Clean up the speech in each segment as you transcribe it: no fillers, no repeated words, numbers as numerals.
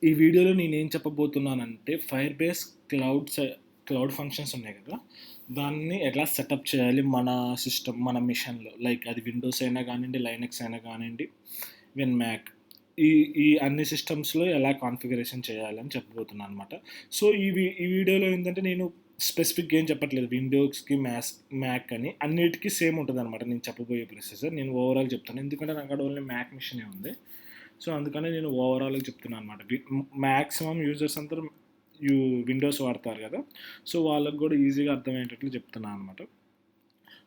ఈ వీడియోలో నేనేం చెప్పబోతున్నానంటే ఫైర్ బేస్ క్లౌడ్ ఫంక్షన్స్ ఉన్నాయి కదా! దాన్ని ఎలా సెటప్ చేయాలి మన సిస్టమ్, మన మిషన్‌లో. లైక్ అది విండోస్ అయినా గానియండి, లైనక్స్ అయినా గానియండి, ఈవెన్ మ్యాక్. ఈ ఈ అన్ని సిస్టమ్స్‌లో ఎలా కాన్ఫిగరేషన్ చేయాలని చెప్పబోతున్నాననమాట. సో, ఈ వీడియోలో ఏంటంటే నేను స్పెసిఫిక్‌గా ఏం చెప్పట్లేదు. విండోస్‌కి, మ్యాక్ అని అన్నిటికి సేమ్ ఉంటదనమాట నేను చెప్పబోయే ప్రొసెసర్. నేను ఓవరాల్ చెప్తాను. ఎందుకంటే నాకాడ ఓన్లీ మ్యాక్ మిషనే ఉంది. సో, అందుకనే నేను ఓవరాల్‌గా చెప్తున్నాను అనమాట. మాక్సిమం యూజర్స్ అందరూ యూ విండోస్ వాడతారు కదా! సో, వాళ్ళకి గూడా ఈజీగా అర్థమయ్యేటట్లు చెప్తున్నాను అనమాట.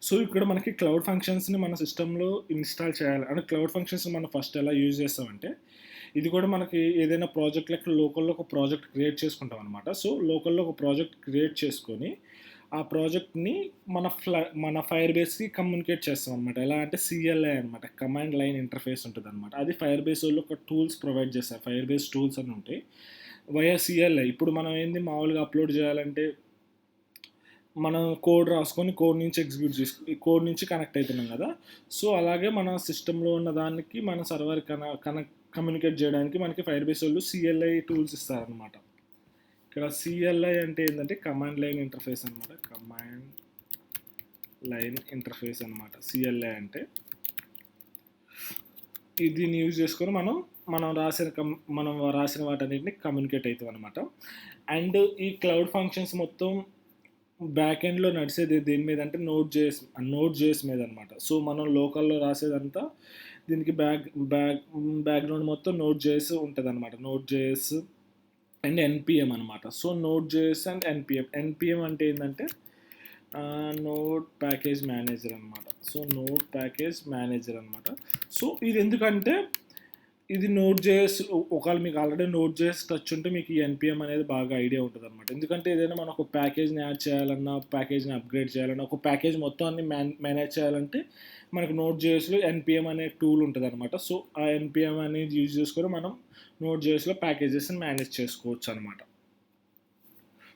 సో, ఇక్కడ మనకి క్లౌడ్ ఫంక్షన్స్‌ని మన సిస్టమ్‌లో ఇన్‌స్టాల్ చేయాలి. అంటే క్లౌడ్ ఫంక్షన్స్‌ని మనం ఫస్ట్ ఎలా యూజ్ చేస్తామంటే, ఇది కూడా మనకి ఏదైనా ప్రాజెక్ట్ లెక్క లోకల్‌లో ఒక ప్రాజెక్ట్ క్రియేట్ చేసుకుంటాం అనమాట. సో, లోకల్‌లో ఒక ప్రాజెక్ట్ క్రియేట్ చేసుకొని, ఆ ప్రాజెక్ట్‌ని మన ఫైర్ బేస్‌కి కమ్యూనికేట్ చేస్తామనమాట. ఎలా అంటే సీఎల్ఐ అనమాట. కమాండ్ లైన్ ఇంటర్ఫేస్ ఉంటదనమాట. అది ఫైర్ బేసోళ్ళు ఒక టూల్స్ ప్రొవైడ్ చేస్తారు. ఫైర్ బేస్ టూల్స్ అని ఉంటాయి. వయా సీఎల్ఐ ఇప్పుడు మనం ఏంది మామూలుగా అప్‌లోడ్ చేయాలంటే మనం కోడ్ రాసుకొని కోడ్ నుంచి ఎగ్జిక్యూట్ చేసుకు కోడ్ నుంచి కనెక్ట్ అవుతున్నాం కదా! సో, అలాగే మన సిస్టమ్‌లో ఉన్న దానికి మన సర్వర్ కమ్యూనికేట్ చేయడానికి మనకి ఫైర్ బేస్ వాళ్ళు సీఎల్ఐ టూల్స్ ఇస్తారనమాట. ఇక్కడ సీఎల్ఐ అంటే ఏంటంటే కమాండ్ లైన్ ఇంటర్ఫేస్ అనమాట. కమాండ్ లైన్ ఇంటర్ఫేస్ అనమాట సీఎల్ఐ అంటే. దీన్ని యూజ్ చేసుకొని మనం రాసిన వాటన్నిటిని కమ్యూనికేట్ అవుతాం అనమాట. అండ్ ఈ క్లౌడ్ ఫంక్షన్స్ మొత్తం బ్యాక్ ఎండ్‌లో నడిసేది దేని మీద అంటే నోడ్ జేఎస్ మీద అనమాట. సో, మనం లోకల్‌లో రాసేదంతా దీనికి బ్యాక్‌గ్రౌండ్ మొత్తం నోడ్ జేఎస్ ఉంటదనమాట. నోడ్ జేఎస్ అండ్ ఎన్‌పీఎం అనమాట. So, node JS and NPM. NPM అంటే ఏందంటే నోడ్ ప్యాకేజ్ మేనేజర్ అనమాట. సో, నోడ్ ప్యాకేజ్ మేనేజర్ అనమాట. సో, ఇది ఎందుకంటే ఇది నోడ్ జేఎస్ ఒకవేళ మీకు ఆల్రెడీ నోడ్ జేఎస్ టచ్ ఉంటే మీకు ఈ ఎన్‌పీఎం అనేది బాగా ఐడియా ఉంటదనమాట. ఎందుకంటే ఏదైనా మనం ఒక ప్యాకేజ్‌ని యాడ్ చేయాలన్నా, ప్యాకేజ్‌ని అప్‌గ్రేడ్ చేయాలన్నా, ఒక ప్యాకేజ్ మొత్తాన్ని మేనేజ్ చేయాలంటే మనకు నోడ్ జేఎస్‌లో ఎన్‌పీఎం అనే టూల్ ఉంటదనమాట. సో, ఆ ఎన్‌పీఎం అనేది యూజ్ చేసుకొని మనం నోడ్ జేఎస్‌లో ప్యాకేజెస్‌ని మేనేజ్ చేసుకోవచ్చనమాట.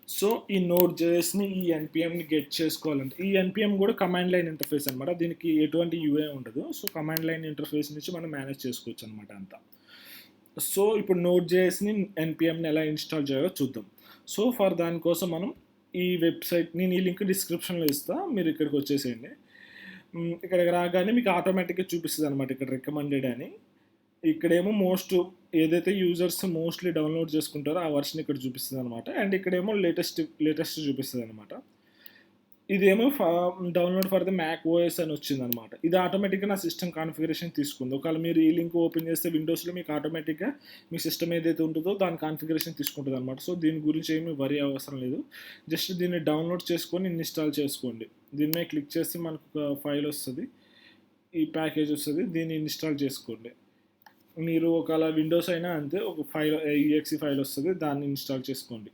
సో, ఈ నోడ్ జేఎస్‌ని ఈ ఎన్‌పీఎంని గెట్ చేసుకోవాలంటే ఈ ఎన్‌పీఎం కూడా కమాండ్ లైన్ ఇంటర్ఫేస్ అనమాట. దీనికి ఎటువంటి యూఐ ఉండదు. సో, కమాండ్ లైన్ ఇంటర్ఫేస్ నుంచి మనం మేనేజ్ చేసుకోవచ్చనమాట అంతా. సో, ఇప్పుడు నోడ్ జేఎస్‌ని, ఎన్‌పీఎంని ఎలా ఇన్‌స్టాల్ చేయాలో చూద్దాం. సో, ఫర్ దానికోసం మనం ఈ వెబ్‌సైట్ నేను ఈ లింక్ డిస్క్రిప్షన్‌లో ఇస్తా. మీరు ఇక్కడికి వచ్చేసేయండి. ఇక్కడికి రాగానే మీకు ఆటోమేటిక్‌గా చూపిస్తదనమాట ఇక్కడ రికమెండెడ్ అని. ఇక్కడేమో ఏదైతే యూజర్స్ మోస్ట్‌లీ డౌన్‌లోడ్ చేసుకుంటారో ఆ వెర్షన్ ఇక్కడ చూపిస్తదనమాట. అండ్ ఇక్కడేమో లేటెస్ట్ చూపిస్తదనమాట. ఇదేమో download for the Mac OS అని వచ్చిందనమాట. ఇది ఆటోమేటిక్‌గా నా సిస్టమ్ కాన్ఫిగరేషన్ తీసుకుంది. ఒకవేళ మీరు ఈ లింక్ ఓపెన్ చేస్తే విండోస్‌లో మీకు ఆటోమేటిక్‌గా మీ సిస్టమ్ ఏదైతే ఉంటుందో దాని కాన్ఫిగరేషన్ తీసుకుంటదనమాట. సో, దీని గురించి ఏమి వరీ అవసరం లేదు. జస్ట్ దీన్ని డౌన్‌లోడ్ చేసుకొని ఇన్‌స్టాల్ చేసుకోండి. దీని మీద క్లిక్ చేస్తే మనకు ఒక ఫైల్ వస్తది. ఈ ప్యాకేజ్ వస్తది. దీన్ని ఇన్‌స్టాల్ చేసుకోండి. మీరు ఒకవేళ విండోస్ అయినా అంతే ఒక ఫైల్ ఈఎక్సీ ఫైల్ వస్తది. దాన్ని ఇన్‌స్టాల్ చేసుకోండి.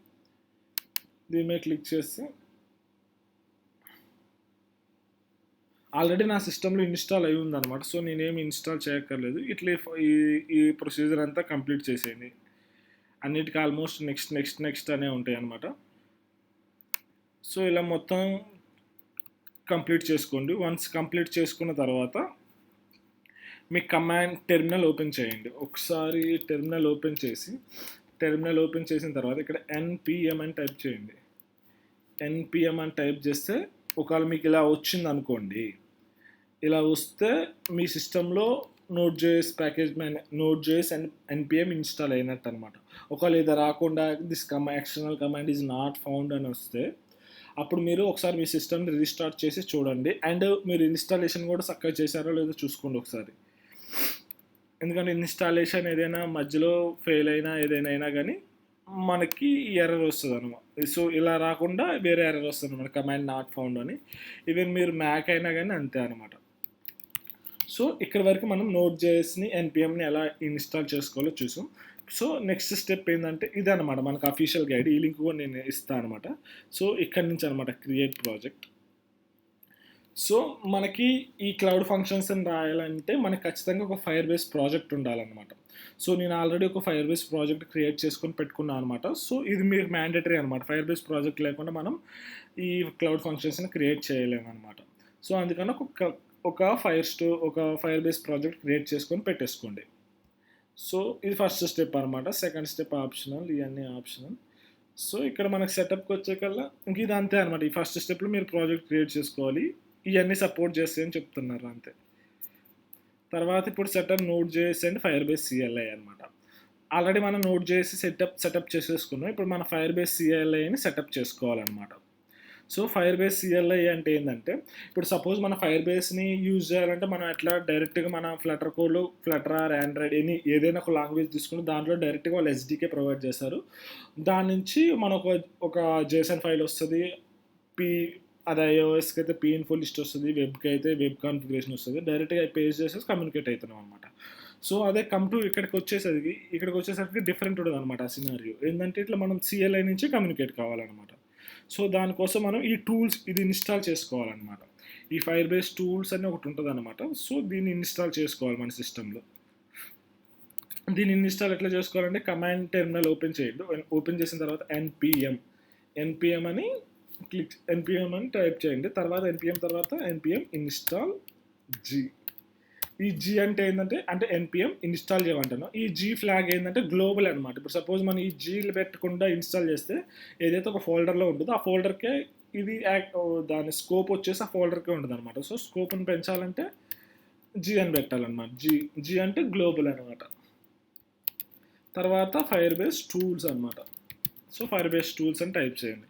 దీని మీద క్లిక్ చేస్తే ఆల్రెడీ నా సిస్టమ్‌లో ఇన్‌స్టాల్ అయ్యి ఉందనమాట. సో, నేనేమి ఇన్‌స్టాల్ చేయక్కర్లేదు. ఇట్లే ఈ ఈ ప్రొసీజర్ అంతా కంప్లీట్ చేసేయండి. అన్నిటికి ఆల్మోస్ట్ నెక్స్ట్ అనే ఉంటాయన్నమాట. సో, ఇలా మొత్తం కంప్లీట్ చేసుకోండి. వన్స్ కంప్లీట్ చేసుకున్న తర్వాత మీ కమాండ్ టెర్మినల్ ఓపెన్ చేయండి. ఒకసారి టెర్మినల్ ఓపెన్ చేసిన తర్వాత ఇక్కడ ఎన్‌పీఎం అని టైప్ చేయండి. ఎన్‌పీఎం అని టైప్ చేస్తే ఒకవేళ మీకు ఇలా వచ్చిందనుకోండి. ఇలా వస్తే మీ సిస్టంలో నోడ్ జేఎస్ అండ్ ఎన్‌పీఎం ఇన్‌స్టాల్ అయినట్టు అనమాట. ఒకవేళ ఇది రాకుండా external command is not found అని వస్తే అప్పుడు మీరు ఒకసారి మీ సిస్టమ్‌ని రీస్టార్ట్ చేసి చూడండి. అండ్ మీరు ఇన్‌స్టాలేషన్ కూడా చక్కగా చేశారో లేదో చూసుకోండి ఒకసారి. ఎందుకంటే ఇన్‌స్టాలేషన్ ఏదైనా మధ్యలో ఫెయిల్ అయినా ఏదైనా అయినా గానీ మనకి ఈ ఎర్రర్ వస్తదనమాట. సో, ఇలా రాకుండా వేరే ఎర్రర్ వస్తదనమాట. కమాండ్ నాట్ ఫౌండ్ అని. ఈవెన్ మీరు మ్యాక్ అయినా గానీ అంతే అనమాట. సో, ఇక్కడి వరకు మనం నోడ్ జేఎస్‌ని, ఎన్‌పీఎంని ఎలా ఇన్‌స్టాల్ చేసుకోవాలో చూసాం. సో, నెక్స్ట్ స్టెప్ ఏందంటే ఇదనమాట మనకు అఫీషియల్ గైడ్. ఈ లింక్ కూడా నేను ఇస్తా అనమాట. సో, ఇక్కడి నుంచి అనమాట క్రియేట్ ప్రాజెక్ట్. సో, మనకి ఈ క్లౌడ్ ఫంక్షన్స్‌ని రాయాలంటే మనకు ఖచ్చితంగా ఒక ఫైర్ బేస్ ప్రాజెక్ట్ ఉండాలనమాట. సో, నేను ఆల్రెడీ ఒక ఫైర్ బేస్ ప్రాజెక్ట్ క్రియేట్ చేసుకొని పెట్టుకున్నా అనమాట. సో, ఇది మీకు మ్యాండేటరీ అనమాట. ఫైర్ బేస్ ప్రాజెక్ట్ లేకుండా మనం ఈ క్లౌడ్ ఫంక్షన్స్‌ని క్రియేట్ చేయలేమనమాట. సో, అందుకని ఒక ఫైర్ బేస్ ప్రాజెక్ట్ క్రియేట్ చేసుకొని పెట్టేసుకోండి. సో ఇది ఫస్ట్ స్టెప్ అనమాట. సెకండ్ స్టెప్ ఆప్షనల్, ఇవన్నీ ఆప్షనల్. సో ఇక్కడ మనకు సెటప్‌కి వచ్చేకల్లా ఇంక ఇది అంతే అనమాట. ఈ ఫస్ట్ స్టెప్‌లో మీరు ప్రాజెక్ట్ క్రియేట్ చేసుకోవాలి. ఇయన్నీ సపోర్ట్ చేస్తాయని చెప్తున్నారు అంతే. తర్వాత ఇప్పుడు setup node JS and fire base CLI అనమాట. ఆల్రెడీ మనం నోడ్ జేఎస్ సెటప్ చేసేసుకున్నాం. ఇప్పుడు మన ఫైర్ బేస్ సిఎల్ఐని సెటప్ చేసుకోవాలన్నమాట. సో ఫైర్ బేస్ సిఎల్ఐ అంటే ఏంటంటే, ఇప్పుడు సపోజ్ మన ఫైర్ బేస్ని యూజ్ చేయాలంటే మనం ఎట్లా డైరెక్ట్గా మన ఫ్లటర్ కోడ్లో ఫ్లటర్ ఆర్ ఆండ్రాయిడ్ ఏదైనా ఒక లాంగ్వేజ్ తీసుకుని దాంట్లో డైరెక్ట్గా వాళ్ళు ఎస్డికే ప్రొవైడ్ చేస్తారు. దాని నుంచి మనకు ఒక జేసన్ ఫైల్ వస్తుంది. పీ అది ఐఓఎస్కి అయితే పీ ఇన్ఫో లిస్ట్ వస్తుంది, వెబ్కి అయితే వెబ్ కాన్ఫిగరేషన్ వస్తుంది. డైరెక్ట్గా పేజ్ చేసేసి కమ్యూనికేట్ అవుతున్నాం అనమాట. సో అదే కమ్ టు ఇక్కడికి వచ్చేసరికి డిఫరెంట్ ఉంటుంది అనమాట ఆ సినారియో. ఏంటంటే ఇట్లా మనం సిఎల్ఐ నుంచి కమ్యూనికేట్ కావాలన్నమాట. సో దానికోసం మనం ఈ టూల్స్ ఇది ఇన్స్టాల్ చేసుకోవాలన్నమాట. ఈ ఫైర్ బేస్ టూల్స్ అని ఒకటి ఉంటుంది అనమాట. సో దీన్ని ఇన్స్టాల్ చేసుకోవాలి మన సిస్టంలో. దీన్ని ఇన్స్టాల్ ఎట్లా చేసుకోవాలంటే కమాండ్ టెర్మినల్ ఓపెన్ చేయండి. ఓపెన్ చేసిన తర్వాత ఎన్పిఎం అని ఎన్పిఎం అని టైప్ చేయండి. తర్వాత ఎన్పిఎం ఇన్స్టాల్ జీ. ఈ జీ అంటే ఏంటంటే ఎన్పిఎం ఇన్స్టాల్ చేయమంటాను. ఈ జీ ఫ్లాగ్ ఏంటంటే గ్లోబల్ అనమాట. ఇప్పుడు సపోజ్ మనం ఈ జీలు పెట్టకుండా ఇన్స్టాల్ చేస్తే ఏదైతే ఒక ఫోల్డర్లో ఉంటుందో ఆ ఫోల్డర్కే ఇది దాని స్కోప్ వచ్చేసి ఆ ఫోల్డర్కే ఉంటుంది అనమాట. సో స్కోప్ని పెంచాలంటే జీ అని పెట్టాలన్నమాట. జీ అంటే గ్లోబల్ అనమాట. తర్వాత ఫైర్ బేస్ టూల్స్ అనమాట. సో ఫైర్ బేస్ టూల్స్ అని టైప్ చేయండి.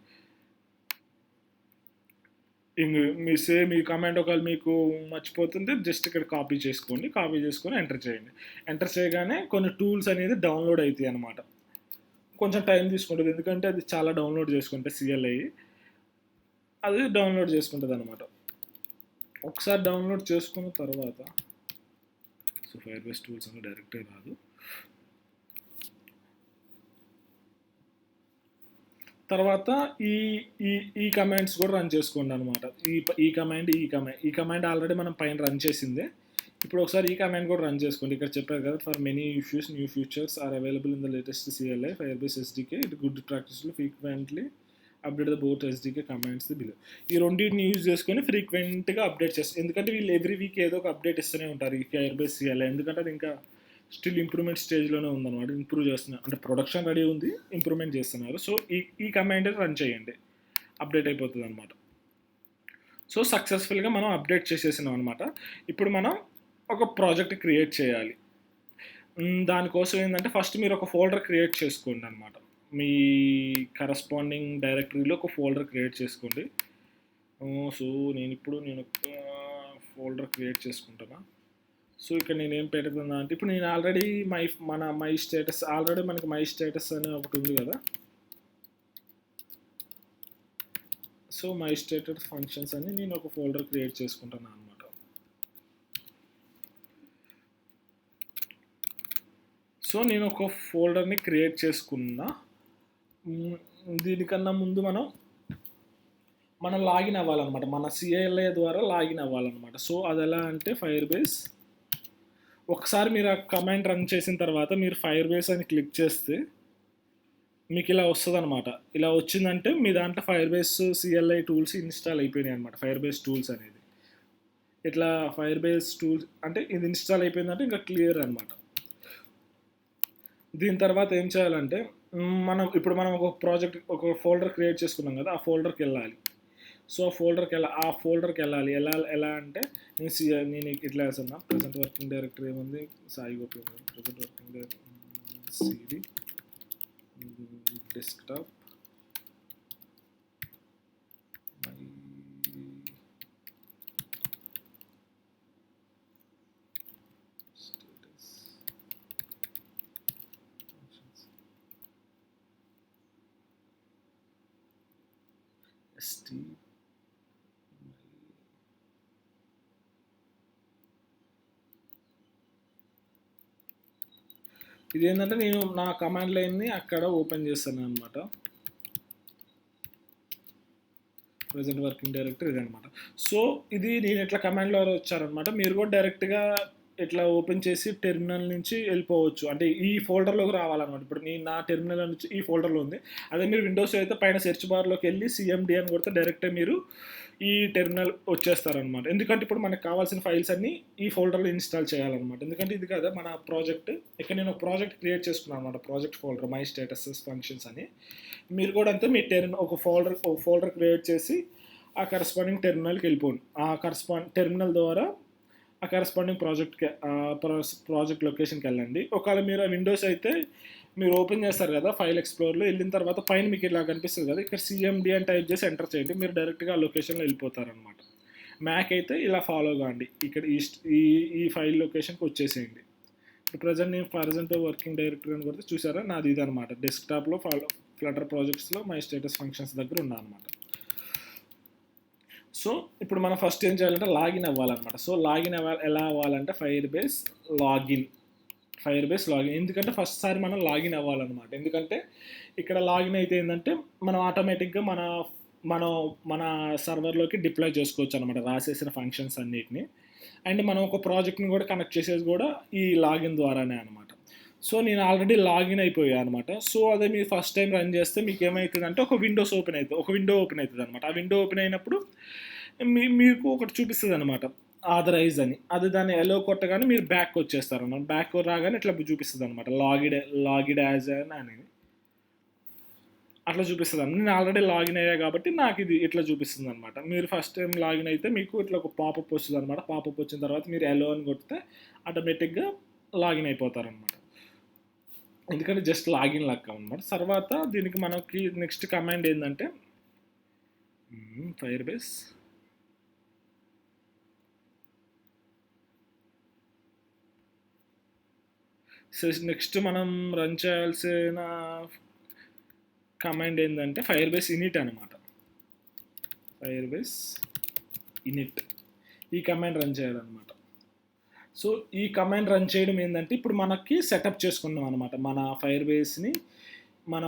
మీ కమాండ్ ఒకవేళ మీకు మర్చిపోతుంటే జస్ట్ ఇక్కడ కాపీ చేసుకొని ఎంటర్ చేయండి. ఎంటర్ చేయగానే కొన్ని టూల్స్ అనేది డౌన్లోడ్ అవుతాయి అనమాట. కొంచెం టైం తీసుకుంటుంది, ఎందుకంటే అది చాలా డౌన్లోడ్ చేసుకుంటే సిఎల్ఐ అది డౌన్లోడ్ చేసుకుంటుంది అనమాట. ఒకసారి డౌన్లోడ్ చేసుకున్న తర్వాత సో ఫైర్ బేస్ టూల్స్ అని డైరెక్టే రాదు. తర్వాత ఈ ఈ ఈ కమాండ్స్ కూడా రన్ చేసుకోండి అనమాట. ఈ కమాండ్ ఆల్రెడీ మనం పైన రన్ చేసిందే. ఇప్పుడు ఒకసారి ఈ కమాండ్ కూడా రన్ చేసుకోండి. ఇక్కడ చెప్పారు కదా, for many issues new features are available in the latest CLI firebase SDK it good ప్రాక్టీస్లో frequently update the bot SDK commands below. ఈ రెండింటిని యూజ్ చేసుకొని ఫ్రీక్వెంట్గా అప్డేట్ చేస్తారు. ఎందుకంటే వీళ్ళు ఎవ్రీ వీక్ ఏదో ఒక అప్డేట్ ఇస్తూనే ఉంటారు ఈ ఫైర్ బేస్ సిఎల్ఐ. ఎందుకంటే అది ఇంకా స్టిల్ ఇంప్రూవ్మెంట్ స్టేజ్లోనే ఉందన్నమాట. ఇంప్రూవ్ చేస్తున్నారు అంటే ప్రొడక్షన్ రెడీ ఉంది, ఇంప్రూవ్మెంట్ చేస్తున్నారు. సో ఈ కమాండ్ రన్ చేయండి, అప్డేట్ అయిపోతుంది అనమాట. సో సక్సెస్ఫుల్గా మనం అప్డేట్ చేసేసినాం అనమాట. ఇప్పుడు మనం ఒక ప్రాజెక్ట్ క్రియేట్ చేయాలి. దానికోసం ఏంటంటే ఫస్ట్ మీరు ఒక ఫోల్డర్ క్రియేట్ చేసుకోండి అనమాట. మీ కరస్పాండింగ్ డైరెక్టరీలో ఒక ఫోల్డర్ క్రియేట్ చేసుకోండి. సో నేను ఒక ఫోల్డర్ క్రియేట్ చేసుకుంటున్నా. సో ఇక్కడ నేను ఏం పెడుతున్నా అంటే ఇప్పుడు నేను ఆల్రెడీ మై స్టేటస్ మనకి మై స్టేటస్ అనే ఒకటి ఉంది కదా. సో మై స్టేటస్ ఫంక్షన్స్ అని నేను ఒక ఫోల్డర్ క్రియేట్ చేసుకుంటున్నాను అనమాట. సో నేను ఒక ఫోల్డర్ని క్రియేట్ చేసుకున్నా. దీనికన్నా ముందు మనం లాగిన్ అవ్వాలన్నమాట. మన సిఎల్ఐ ద్వారా లాగిన్ అవ్వాలన్నమాట. సో అది ఎలా అంటే ఫైర్ బేస్ ఒకసారి మీరు ఆ కమాండ్ రన్ చేసిన తర్వాత మీరు ఫైర్ బేస్ అని క్లిక్ చేస్తే మీకు ఇలా వస్తుంది అనమాట. ఇలా వచ్చిందంటే మీ దాంట్లో fire base CLI tools install అయిపోయినాయి అనమాట. ఫైర్ బేస్ టూల్స్ అనేది ఇట్లా ఫైర్ బేస్ టూల్స్ అంటే ఇది ఇన్స్టాల్ అయిపోయిందంటే ఇంకా క్లియర్ అనమాట. దీని తర్వాత ఏం చేయాలంటే ఇప్పుడు మనం ఒక ఫోల్డర్ క్రియేట్ చేసుకున్నాం కదా, ఆ ఫోల్డర్కి వెళ్ళాలి. సో ఆ ఫోల్డర్కి వెళ్ళాలి. ఎలా అంటే నేను ఇట్లా వేస్తున్నా. ప్రజెంట్ వర్కింగ్ డైరెక్టరీ ఏముంది, Sai Gopi present working directory cd desktop ఇది ఏంటంటే నేను నా కమాండ్ లైన్ని అక్కడ ఓపెన్ చేస్తాను అనమాట. ప్రజెంట్ వర్కింగ్ డైరెక్టరీ ఇది అనమాట. సో ఇది నేను ఇట్లా కమాండ్లో వచ్చారనమాట. మీరు కూడా డైరెక్ట్గా ఇట్లా ఓపెన్ చేసి టెర్మినల్ నుంచి వెళ్ళిపోవచ్చు. అంటే ఈ ఫోల్డర్‌లోకి రావాలన్నమాట. ఇప్పుడు నా టెర్మినల్ నుంచి ఈ ఫోల్డర్‌లో ఉంది. అదే మీరు విండోస్ అయితే పైన సెర్చ్ బార్‌లోకి వెళ్ళి సీఎండీ అని కొడితే డైరెక్ట్‌గా మీరు ఈ టెర్మినల్ వచ్చేస్తారనమాట. ఎందుకంటే ఇప్పుడు మనకు కావాల్సిన ఫైల్స్ అన్నీ ఈ ఫోల్డర్‌లో ఇన్‌స్టాల్ చేయాలనమాట. ఎందుకంటే ఇది కదా మన ప్రాజెక్ట్. ఇక్కడ నేను ఒక ప్రాజెక్ట్ క్రియేట్ చేసుకున్నాను అనమాట. Project folder my statuses functions అని. మీరు కూడా అంతే మీ ఒక ఫోల్డర్ క్రియేట్ చేసి ఆ కరస్పాండింగ్ టెర్మినల్‌కి వెళ్ళిపోండి. ఆ టెర్మినల్ ద్వారా ఆ కరస్పాండింగ్ ప్రాజెక్ట్ లొకేషన్కి వెళ్ళండి. ఒకవేళ మీరు విండోస్ అయితే మీరు ఓపెన్ చేస్తారు కదా ఫైల్ ఎక్స్ప్లోర్లో, వెళ్ళిన తర్వాత పైన మీకు ఇలా కనిపిస్తుంది కదా, ఇక్కడ సిఎండి అని టైప్ చేసి ఎంటర్ చేయండి. మీరు డైరెక్ట్గా ఆ లొకేషన్లో వెళ్ళిపోతారనమాట. మ్యాక్ అయితే ఇలా ఫాలో కాండి, ఇక్కడ ఈ ఫైల్ లొకేషన్కి వచ్చేసేయండి. ఇప్పుడు ప్రజెంట్ నేను వర్కింగ్ డైరెక్టరీ అని కొడితే చూసారా, నాది ఇది అనమాట. డెస్క్టాప్లో ఫ్లటర్ ప్రాజెక్ట్స్లో మై స్టేటస్ ఫంక్షన్స్ దగ్గర ఉన్నా అనమాట. సో ఇప్పుడు మనం ఫస్ట్ ఏం చేయాలంటే లాగిన్ అవ్వాలన్నమాట. సో లాగిన్ ఎలా అవ్వాలంటే ఫైర్ బేస్ లాగిన్. ఎందుకంటే ఫస్ట్ సారి మనం లాగిన్ అవ్వాలన్నమాట. ఎందుకంటే ఇక్కడ లాగిన్ అయితే ఏంటంటే మనం ఆటోమేటిక్గా మన సర్వర్లోకి డిప్లాయ్ చేసుకోవచ్చు అనమాట రాసేసిన ఫంక్షన్స్ అన్నిటిని. అండ్ మనం ఒక ప్రాజెక్ట్ని కూడా కనెక్ట్ చేసేది కూడా ఈ లాగిన్ ద్వారానే అనమాట. సో నేను ఆల్రెడీ లాగిన్ అయిపోయాను అనమాట. సో అదే మీరు ఫస్ట్ టైం రన్ చేస్తే మీకు ఏమవుతుందంటే ఒక విండో ఓపెన్ అవుతుంది అనమాట. ఆ విండో ఓపెన్ అయినప్పుడు మీకు ఒకటి చూపిస్తుంది అనమాట, ఆథరైజ్ అని. అది దాన్ని ఎలో కొట్టగానే మీరు బ్యాక్ వచ్చేస్తారు అన్నమాట. బ్యాక్ రాగానే ఇట్లా చూపిస్తుంది అనమాట, లాగిడ్ యాజ్ అనేది అట్లా చూపిస్తుంది అన్న. నేను ఆల్రెడీ లాగిన్ అయ్యా కాబట్టి నాకు ఇది ఇట్లా చూపిస్తుంది అనమాట. మీరు ఫస్ట్ టైం లాగిన్ అయితే మీకు ఇట్లా ఒక పాపప్ వస్తుంది అనమాట. పాపప్ వచ్చిన తర్వాత మీరు ఎలో అని కొడితే ఆటోమేటిక్గా లాగిన్ అయిపోతారనమాట. ఎందుకంటే జస్ట్ లాగిన్ లెక్క అనమాట. తర్వాత దీనికి మనకి నెక్స్ట్ కమాండ్ ఏంటంటే ఫైర్ బేస్ నెక్స్ట్ మనం రన్ చేయాల్సిన కమాండ్ ఏంటంటే ఫైర్ బేస్ ఇనిట్ అనమాట. ఫైర్ బేస్ ఇనిట్ ఈ కమాండ్ రన్ చేయాలన్నమాట. సో ఈ కమాండ్ రన్ చేయడం ఏంటంటే ఇప్పుడు మనకి సెటప్ చేసుకున్నాం అనమాట. మన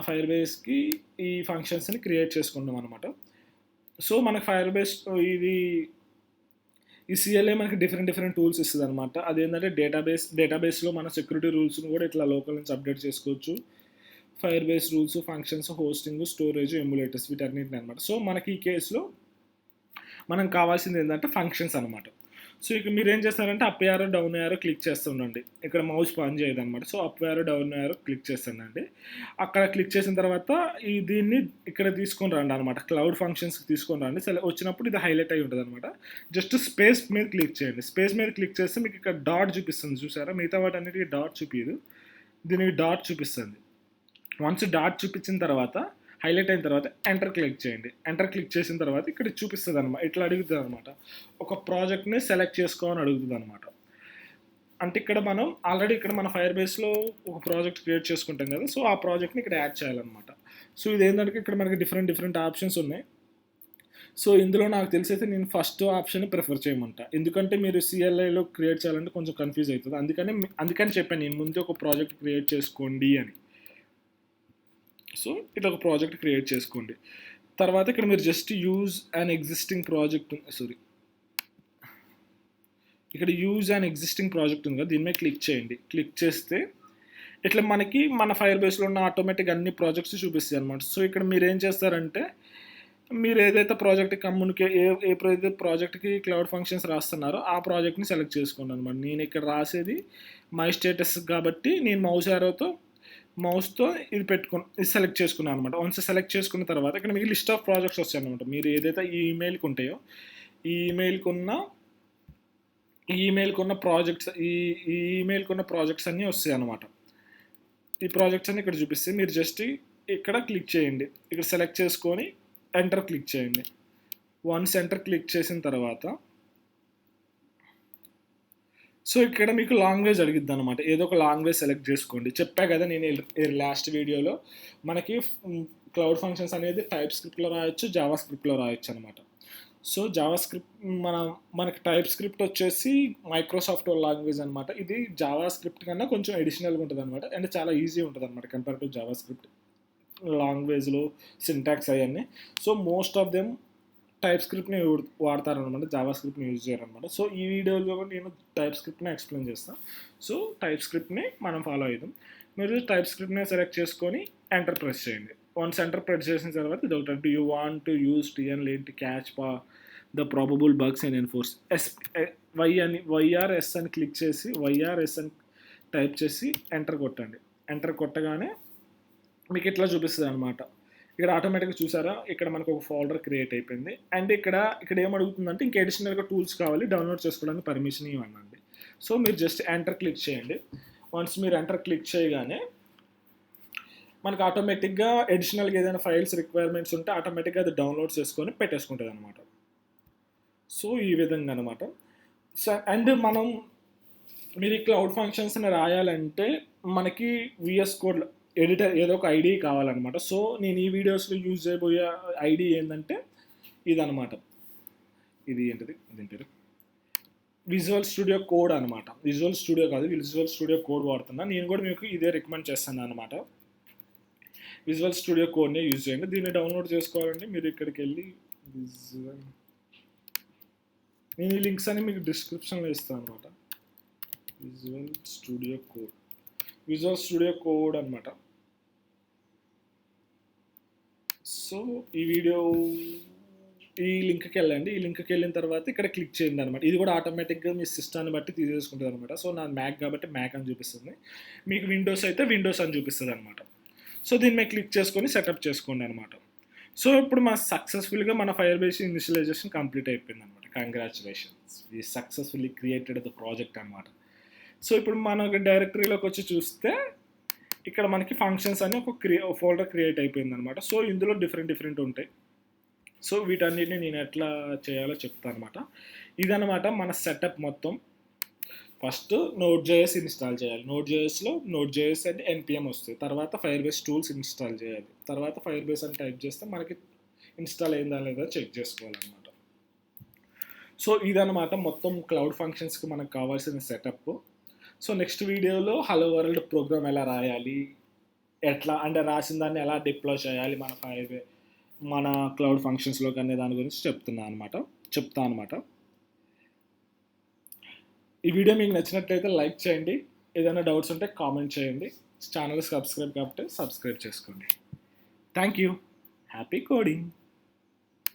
ఫైర్ బేస్కి ఈ ఫంక్షన్స్ని క్రియేట్ చేసుకున్నాం అనమాట. సో మనకు ఫైర్ బేస్ ఈ సిఎల్ఏ మనకి డిఫరెంట్ టూల్స్ ఇస్తుంది అనమాట. అదేంటంటే డేటాబేస్లో మన సెక్యూరిటీ రూల్స్ని కూడా ఇట్లా లోకల్ నుంచి అప్డేట్ చేసుకోవచ్చు. Fire base rules, functions, hosting, storage, emulators వీటన్నిటిని అనమాట. సో మనకి ఈ కేసులో మనం కావాల్సింది ఏంటంటే ఫంక్షన్స్ అనమాట. సో ఇక మీరు ఏం చేస్తారంటే up arrow down arrow click చేస్తూ ఉండండి. ఇక్కడ మౌస్ పని చేయదు అనమాట. So up arrow down arrow click చేస్తానండి. అక్కడ క్లిక్ చేసిన తర్వాత దీన్ని ఇక్కడ తీసుకొని రండి అనమాట. క్లౌడ్ ఫంక్షన్స్కి తీసుకొని రండి. వచ్చినప్పుడు ఇది హైలైట్ అయి ఉంటుంది అనమాట. జస్ట్ స్పేస్ మీద క్లిక్ చేయండి. స్పేస్ మీద క్లిక్ చేస్తే మీకు ఇక్కడ డాట్ చూపిస్తుంది చూసారా. మిగతా వాటి అన్నిటికీ డాట్ చూపించదు, దీనికి డాట్ చూపిస్తుంది. వన్స్ డాట్ చూపించిన తర్వాత హైలైట్ అయిన తర్వాత ఎంటర్ క్లిక్ చేయండి. ఎంటర్ క్లిక్ చేసిన తర్వాత ఇక్కడ చూపిస్తుంది అనమాట. ఇట్లా అడుగుతుంది అనమాట, ఒక ప్రాజెక్ట్ని సెలెక్ట్ చేసుకోవాలని అడుగుతుంది అనమాట. అంటే ఇక్కడ మనం ఆల్రెడీ మన ఫైర్ బేస్లో ఒక ప్రాజెక్ట్ క్రియేట్ చేసుకుంటాం కదా. సో ఆ ప్రాజెక్ట్ని ఇక్కడ యాడ్ చేయాలన్నమాట. సో ఇదేంటంటే ఇక్కడ మనకి డిఫరెంట్ ఆప్షన్స్ ఉన్నాయి. సో ఇందులో నాకు తెలిసైతే నేను ఫస్ట్ ఆప్షన్ ప్రిఫర్ చేయమంటా. ఎందుకంటే మీరు సిఎల్ఐలో క్రియేట్ చేయాలంటే కొంచెం కన్ఫ్యూజ్ అవుతుంది. అందుకని చెప్పాను నేను ముందే ఒక ప్రాజెక్ట్ క్రియేట్ చేసుకోండి అని. సో ఇట్లా ఒక ప్రాజెక్ట్ క్రియేట్ చేసుకోండి. తర్వాత ఇక్కడ మీరు జస్ట్ యూజ్ అన్ ఎగ్జిస్టింగ్ ప్రాజెక్ట్ ఇక్కడ యూజ్ అన్ ఎగ్జిస్టింగ్ ప్రాజెక్ట్ ఉంది కదా, దీని మీద క్లిక్ చేయండి. క్లిక్ చేస్తే ఇట్లా మనకి మన ఫైర్ బేస్లో ఉన్న ఆటోమేటిక్ అన్ని ప్రాజెక్ట్స్ చూపిస్తాయి అనమాట. సో ఇక్కడ మీరు ఏం చేస్తారంటే మీరు ఏదైతే ఎప్పుడైతే ప్రాజెక్ట్కి క్లౌడ్ ఫంక్షన్స్ రాస్తున్నారో ఆ ప్రాజెక్ట్ని సెలెక్ట్ చేసుకోండి అనమాట. నేను ఇక్కడ రాసేది మై స్టేటస్ కాబట్టి నేను మౌస్తో ఇది సెలెక్ట్ చేసుకున్నాను అనమాట. వన్స్ సెలెక్ట్ చేసుకున్న తర్వాత ఇక్కడ మీకు లిస్ట్ ఆఫ్ ప్రాజెక్ట్స్ వస్తాయి అనమాట. మీరు ఏదైతే ఈ ఈమెయిల్కి ఉంటాయో ఈ ఈమెయిల్కి ఉన్న ప్రాజెక్ట్స్ అన్నీ వస్తాయి అనమాట. ఈ ప్రాజెక్ట్స్ అన్నీ ఇక్కడ చూపిస్తే మీరు జస్ట్ ఇక్కడ క్లిక్ చేయండి. ఇక్కడ సెలెక్ట్ చేసుకొని ఎంటర్ క్లిక్ చేయండి. వన్స్ ఎంటర్ క్లిక్ చేసిన తర్వాత సో ఇక్కడ మీకు లాంగ్వేజ్ అడిగిద్ది అనమాట. ఏదో ఒక లాంగ్వేజ్ సెలెక్ట్ చేసుకోండి. చెప్పా కదా నేను లాస్ట్ వీడియోలో మనకి క్లౌడ్ ఫంక్షన్స్ అనేది టైప్ స్క్రిప్ట్లో రాయొచ్చు, జావా స్క్రిప్ట్లో రాయొచ్చు అనమాట. సో జావా స్క్రిప్ట్ మనకి టైప్ స్క్రిప్ట్ వచ్చేసి మైక్రోసాఫ్ట్ లాంగ్వేజ్ అనమాట. ఇది జావా స్క్రిప్ట్ కన్నా కొంచెం ఎడిషనల్గా ఉంటుంది అనమాట. అండ్ చాలా ఈజీ ఉంటుంది అనమాట కంపేర్ టు జావా స్క్రిప్ట్ లాంగ్వేజ్లో సింటాక్స్ అవన్నీ. సో మోస్ట్ ఆఫ్ దెమ్ టైప్ స్క్రిప్ట్ని వాడతారనమాట, జావా స్క్రిప్ట్ని యూజ్ చేయరనమాట. సో ఈ వీడియోలో కూడా నేను టైప్ స్క్రిప్ట్ని ఎక్స్ప్లెయిన్ చేస్తాను. సో టైప్ స్క్రిప్ట్ని మనం ఫాలో అవుదాం. మీరు టైప్ స్క్రిప్ట్ని సెలెక్ట్ చేసుకొని ఎంటర్ ప్రెస్ చేయండి. వన్స్ ఎంటర్ ప్రెస్ చేసిన తర్వాత ఇది ఒకటి, do you want to use TSLint catch the probable bugs and enforce Y R S అని క్లిక్ చేసి వైఆర్ఎస్ అని టైప్ చేసి ఎంటర్ కొట్టండి. ఎంటర్ కొట్టగానే మీకు ఇట్లా చూపిస్తుంది అనమాట. ఇక్కడ ఆటోమేటిక్గా చూసారా, ఇక్కడ మనకు ఒక ఫోల్డర్ క్రియేట్ అయిపోయింది. అండ్ ఇక్కడ ఏమడుగుతుందంటే ఇంకా అడిషనల్గా టూల్స్ కావాలి, డౌన్లోడ్ చేసుకోవడానికి పర్మిషన్ ఇవ్వండి. సో మీరు జస్ట్ ఎంటర్ క్లిక్ చేయండి. వన్స్ మీరు ఎంటర్ క్లిక్ చేయగానే మనకు ఆటోమేటిక్గా అడిషనల్గా ఏదైనా ఫైల్స్ రిక్వైర్మెంట్స్ ఉంటే ఆటోమేటిక్గా అది డౌన్లోడ్ చేసుకొని పెట్టేసుకుంటుంది అనమాట. సో ఈ విధంగా అనమాట. సో అండ్ మీరు ఈ క్లౌడ్ ఫంక్షన్స్ని రాయాలంటే మనకి విఎస్ కోడ్ ఎడిటర్ ఏదో ఒక ఐడి కావాలన్నమాట. సో నేను ఈ వీడియోస్లో యూజ్ చేయబోయే ఐడి ఏంటంటే ఇదనమాట. ఇది ఏంటిది, దీని పేరు విజువల్ స్టూడియో కోడ్ అనమాట. విజువల్ స్టూడియో కాదు, విజువల్ స్టూడియో కోడ్ వాడుతున్నా. నేను కూడా మీకు ఇదే రికమెండ్ చేస్తాను అనమాట. విజువల్ స్టూడియో కోడ్ని యూజ్ చేయండి. దీన్ని డౌన్లోడ్ చేసుకోవాలంటే మీరు ఇక్కడికి వెళ్ళి నేను ఈ లింక్స్ అని మీకు డిస్క్రిప్షన్లో ఇస్తాను అనమాట. విజువల్ స్టూడియో కోడ్ అనమాట. సో ఈ లింక్కి వెళ్ళండి. ఈ లింక్కి వెళ్ళిన తర్వాత ఇక్కడ క్లిక్ చేయండి అనమాట. ఇది కూడా ఆటోమేటిక్గా మీ సిస్టాన్ని బట్టి తీసేసుకుంటుంది అనమాట. సో నా మ్యాక్ కాబట్టి మ్యాక్ అని చూపిస్తుంది, మీకు విండోస్ అయితే విండోస్ అని చూపిస్తుంది అనమాట. సో దీన్ని మేము క్లిక్ చేసుకొని సెటప్ చేసుకోండి అనమాట. సో ఇప్పుడు సక్సెస్ఫుల్గా మన ఫైర్ బేస్ ఇనిషియలైజేషన్ కంప్లీట్ అయిపోయింది అనమాట. Congratulations, we successfully created the project అనమాట. సో ఇప్పుడు మన డైరెక్టరీలోకి వచ్చి చూస్తే ఇక్కడ మనకి ఫంక్షన్స్ అని ఒక ఫోల్డర్ క్రియేట్ అయిపోయింది అనమాట. సో ఇందులో డిఫరెంట్ ఉంటాయి. సో వీటన్నిటిని నేను ఎట్లా చేయాలో చెప్తాను అనమాట. ఇదనమాట మన సెటప్ మొత్తం. ఫస్ట్ Node.js ఇన్స్టాల్ చేయాలి. Node.js అంటే npm వస్తుంది. తర్వాత ఫైర్ బేస్ టూల్స్ ఇన్స్టాల్ చేయాలి. తర్వాత ఫైర్ బేస్ అని టైప్ చేస్తే మనకి ఇన్స్టాల్ అయిందా లేదా చెక్ చేసుకోవాలన్నమాట. సో ఇదనమాట మొత్తం క్లౌడ్ ఫంక్షన్స్కి మనకు కావాల్సిన సెటప్. సో నెక్స్ట్ వీడియోలో హలో వరల్డ్ ప్రోగ్రామ్ ఎలా రాయాలి, ఎట్లా అంటే రాసిన దాన్ని ఎలా డిప్లాయ్ చేయాలి మన క్లౌడ్ ఫంక్షన్స్లోకి అనే దాని గురించి చెప్తా అనమాట. ఈ వీడియో మీకు నచ్చినట్లయితే లైక్ చేయండి. ఏదైనా డౌట్స్ ఉంటే కామెంట్ చేయండి. ఛానల్ సబ్స్క్రైబ్ చేసుకోండి. Thank you. Happy coding.